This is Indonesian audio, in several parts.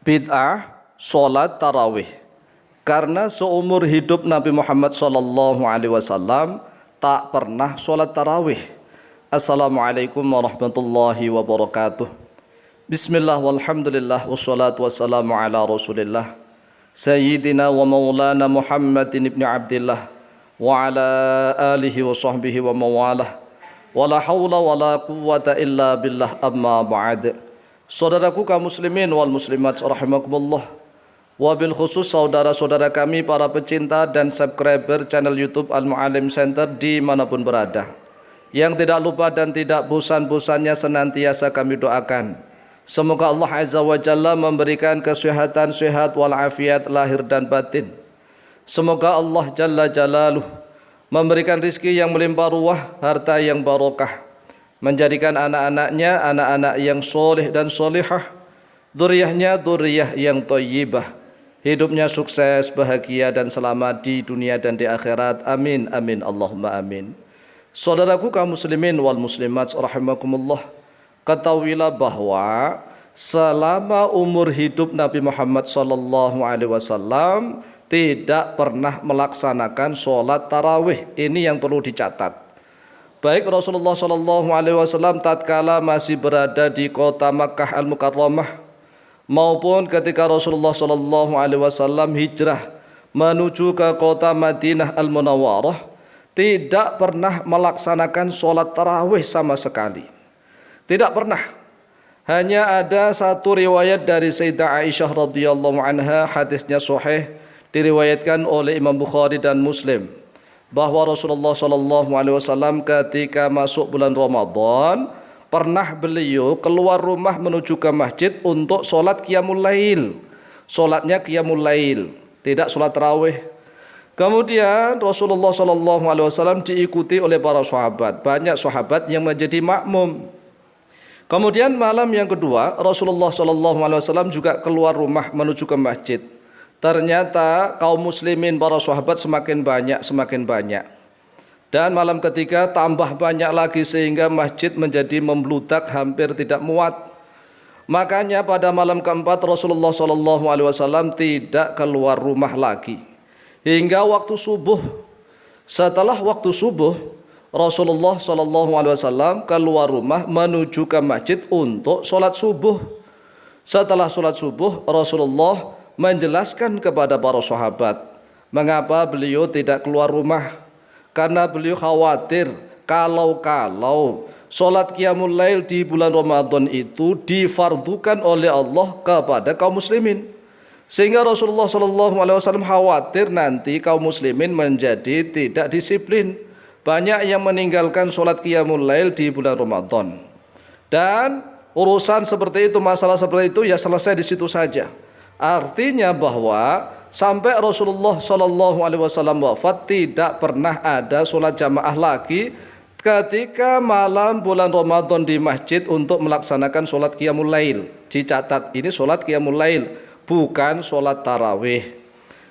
bid'ah sholat tarawih. Karena seumur hidup Nabi Muhammad SAW tak pernah sholat tarawih. Assalamualaikum warahmatullahi wabarakatuh. Bismillah walhamdulillah wassalatu wassalamu ala rasulillah Sayyidina wa maulana Muhammadin ibn Abdillah wa ala alihi wa sahbihi wa mawalah. Wala hawla wala quwwata illa billah, amma ba'd. Saudaraku kaum muslimin wal muslimat rahimakumullah, wabil khusus saudara-saudara kami para pecinta dan subscriber channel YouTube Al-Mu'allim Center dimanapun berada, yang tidak lupa dan tidak bosan-bosannya senantiasa kami doakan, semoga Allah Azza wa Jalla memberikan kesehatan sehat walafiat lahir dan batin. Semoga Allah Jalla Jalaluh memberikan rizki yang melimpah ruah, harta yang barokah, menjadikan anak-anaknya anak-anak yang soleh dan solihah, dzurriyyahnya dzurriyyah yang thayyibah, hidupnya sukses, bahagia dan selamat di dunia dan di akhirat. Amin amin Allahumma amin. Saudaraku kaum muslimin wal muslimat rahimakumullah, ketahuilah bahwa selama umur hidup Nabi Muhammad SAW tidak pernah melaksanakan sholat tarawih. Ini yang perlu dicatat. Baik Rasulullah SAW tatkala masih berada di kota Makkah Al-Mukarramah, maupun ketika Rasulullah SAW hijrah menuju ke kota Madinah Al-Munawwarah, tidak pernah melaksanakan sholat tarawih sama sekali. Tidak pernah. Hanya ada satu riwayat dari Sayyidah Aisyah radhiyallahu anha, hadisnya sahih, diriwayatkan oleh Imam Bukhari dan Muslim, bahwa Rasulullah SAW ketika masuk bulan Ramadan pernah beliau keluar rumah menuju ke masjid untuk sholat qiyamul lail. Sholatnya qiyamul lail, tidak sholat tarawih. Kemudian Rasulullah SAW diikuti oleh para sahabat, banyak sahabat yang menjadi makmum. Kemudian malam yang kedua Rasulullah SAW juga keluar rumah menuju ke masjid. Ternyata kaum muslimin para sahabat semakin banyak. Dan malam ketiga tambah banyak lagi sehingga masjid menjadi membludak, hampir tidak muat. Makanya pada malam keempat Rasulullah SAW tidak keluar rumah lagi hingga waktu subuh. Setelah waktu subuh Rasulullah SAW keluar rumah menuju ke masjid untuk sholat subuh. Setelah sholat subuh Rasulullah menjelaskan kepada para sahabat mengapa beliau tidak keluar rumah, karena beliau khawatir kalau sholat qiyamul lail di bulan Ramadan itu difardukan oleh Allah kepada kaum muslimin, sehingga Rasulullah SAW khawatir nanti kaum muslimin menjadi tidak disiplin, banyak yang meninggalkan sholat qiyamul lail di bulan Ramadan. Dan urusan seperti itu, masalah seperti itu ya selesai di situ saja. Artinya bahwa sampai Rasulullah SAW wafat tidak pernah ada sholat jamaah lagi ketika malam bulan Ramadan di masjid untuk melaksanakan sholat qiyamul lail. Dicatat, ini sholat qiyamul lail, bukan sholat tarawih.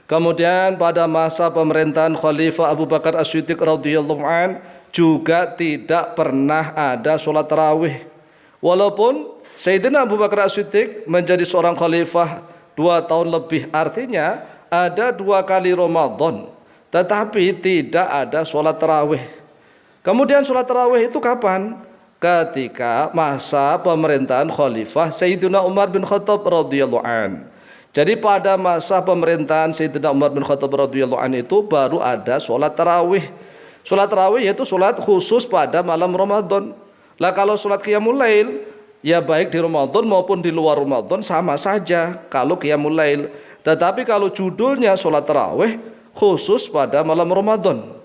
Kemudian pada masa pemerintahan Khalifah Abu Bakar As-Siddiq radhiyallahu an juga tidak pernah ada sholat tarawih. Walaupun Sayyidina Abu Bakar As-Siddiq menjadi seorang khalifah 2 tahun lebih, artinya ada 2 kali Ramadan, tetapi tidak ada sholat tarawih. Kemudian sholat tarawih itu kapan? Ketika masa pemerintahan Khalifah Sayyidina Umar bin Khattab radhiyallahu an. Jadi pada masa pemerintahan Sayyidina Umar bin Khattab radhiyallahu an itu baru ada sholat tarawih. Sholat tarawih yaitu sholat khusus pada malam Ramadan. Lah kalau sholat qiyamul lail, ya baik di Ramadan maupun di luar Ramadan sama saja kalau qiyamul lail. Tetapi kalau judulnya sholat tarawih khusus pada malam Ramadan.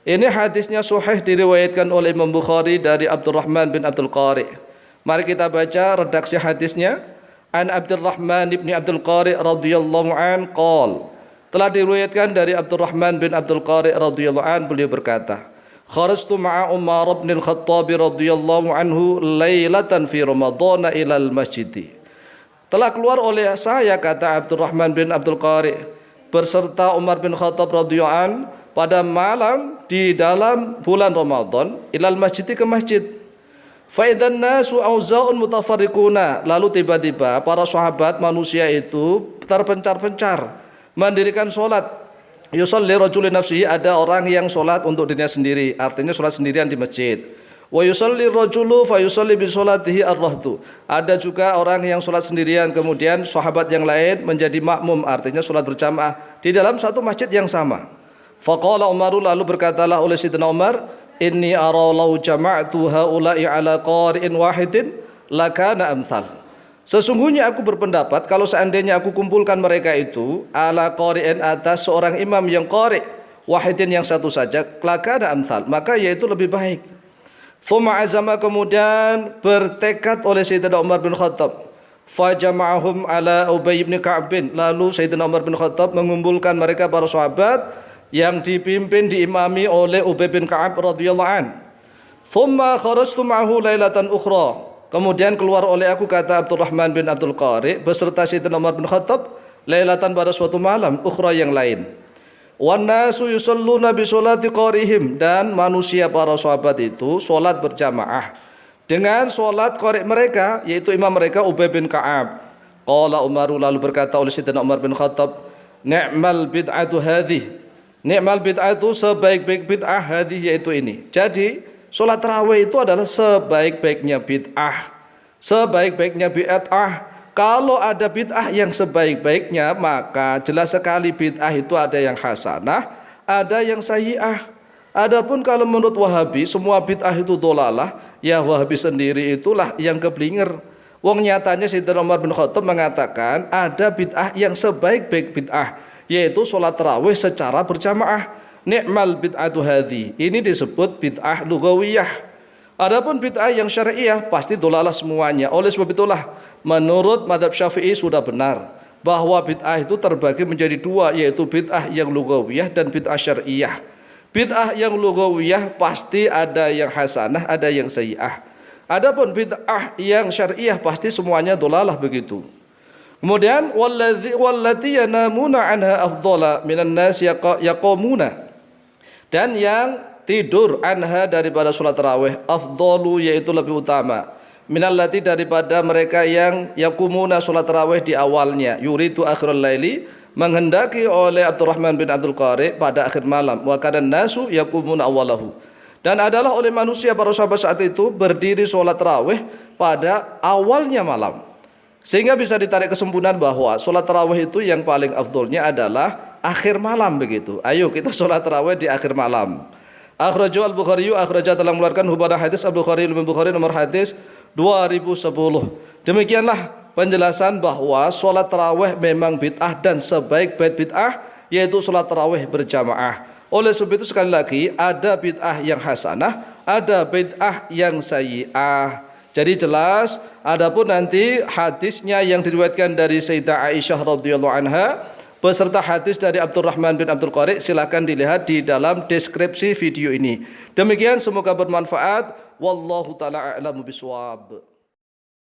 Ini hadisnya sahih diriwayatkan oleh Imam Bukhari dari Abdurrahman bin Abdul Qari. Mari kita baca redaksi hadisnya. An Abdurrahman bin Abdul Qari radhiyallahu an qol. Telah diriwayatkan dari Abdurrahman bin Abdul Qari radhiyallahu an, beliau berkata, kharajtu ma'a Umar bin Al-Khattab radhiyallahu anhu lailatan fi Ramadan ila al-masjid. Telah keluar oleh saya, kata Abdurrahman bin Abdul Qari, berserta Umar bin Khattab radhiyallahu an pada malam di dalam bulan Ramadan ilal masjid, ke masjid. Fa idzan nasu auzaun mutafarriquna, lalu tiba-tiba para sahabat manusia itu terpencar-pencar mendirikan salat. Yusalli rajulun nafsihi, ada orang yang salat untuk dirinya sendiri, artinya salat sendirian di masjid. Wa yusalli rajulu fa yusalli bi salatihi ar-rahtu, ada juga orang yang salat sendirian kemudian sahabat yang lain menjadi makmum, artinya salat berjamaah di dalam satu masjid yang sama. Faqala Umar, lalu berkatalah oleh Sayyidina Umar, inni ara law jama'tu haula'i ala qari'in wahidin lakana amsal. Sesungguhnya aku berpendapat kalau seandainya aku kumpulkan mereka itu ala qari'in, atas seorang imam yang qari' wahidin yang satu saja, lakana amsal, maka yaitu lebih baik. Thumma azama, kemudian bertekad oleh Sayyidina Umar bin Khattab, fajama'ahum ala Ubay bin Ka'ab, lalu Sayyidina Umar bin Khattab mengumpulkan mereka para sahabat yang dipimpin diimami oleh Ubay bin Ka'ab radhiyallahu an. Thumma kharajtu ma'ahu lailatan ukhra, kemudian keluar oleh aku, kata Abdurrahman bin Abdul Qari, beserta Sayyidina Umar bin Khattab, lailatan, pada suatu malam, ukhra yang lain. Wan nasu yusalluna bi sholati qarihim, dan manusia para sahabat itu salat berjamaah dengan salat qari mereka, yaitu imam mereka Ubay bin Ka'ab. Qala Umar, lalu berkata oleh Sayyidina Umar bin Khattab, ni'mal bid'atu hadhihi, ni'mal bid'atu, sebaik-baik bid'ah, hadhihi, yaitu ini. Jadi salat tarawih itu adalah sebaik-baiknya bid'ah, sebaik-baiknya bid'ah. Kalau ada bid'ah yang sebaik-baiknya, maka jelas sekali bid'ah itu ada yang hasanah, ada yang sayyi'ah. Adapun kalau menurut Wahabi semua bid'ah itu dolalah, ya Wahabi sendiri itulah yang keblinger. Wong nyatanya Sayyidina Umar bin Khattab mengatakan ada bid'ah yang sebaik-baik bid'ah, yaitu sholat tarawih secara berjamaah. Ni'mal bid'atu hadhi, ini disebut bid'ah lugawiyah. Adapun bid'ah yang syariah pasti dolalah semuanya. Oleh sebab itulah menurut mazhab Syafi'i sudah benar bahwa bid'ah itu terbagi menjadi dua, yaitu bid'ah yang lugawiyah dan bid'ah syariah. Bid'ah yang lugawiyah pasti ada yang hasanah, ada yang sayyi'ah. Adapun bid'ah yang syariah pasti semuanya dolalah begitu. Kemudian wallati yanamuna anha afdhala minan nas yaqamuna, dan yang tidur anha daripada salat tarawih, afdalu, yaitu lebih utama, minallati, daripada mereka yang yaqumuna salat tarawih di awalnya, yuridu akhirul laili, menghendaki oleh Abdurrahman bin Abdul Qari pada akhir malam, wa kana nasu yaqumuna awalahu, dan adalah oleh manusia para sahabat saat itu berdiri salat tarawih pada awalnya malam. Sehingga bisa ditarik kesimpulan bahwa sholat tarawih itu yang paling afdolnya adalah akhir malam begitu. Ayo kita sholat tarawih di akhir malam. Akhrajahu al-Bukhari, akhraja, telah mengeluarkan hubana hadis Al-Bukhari, Bukhari nomor hadis 2010. Demikianlah penjelasan bahwa sholat tarawih memang bid'ah dan sebaik-baik bid'ah yaitu sholat tarawih berjamaah. Oleh sebab itu sekali lagi ada bid'ah yang hasanah, ada bid'ah yang sayyi'ah. Jadi jelas. Adapun nanti hadisnya yang diriwayatkan dari Sayyidah Aisyah radhiyallahu anha beserta hadis dari Abdurrahman bin Abdul Qari, silakan dilihat di dalam deskripsi video ini. Demikian, semoga bermanfaat. Wallahu taala a'lamu bishawab.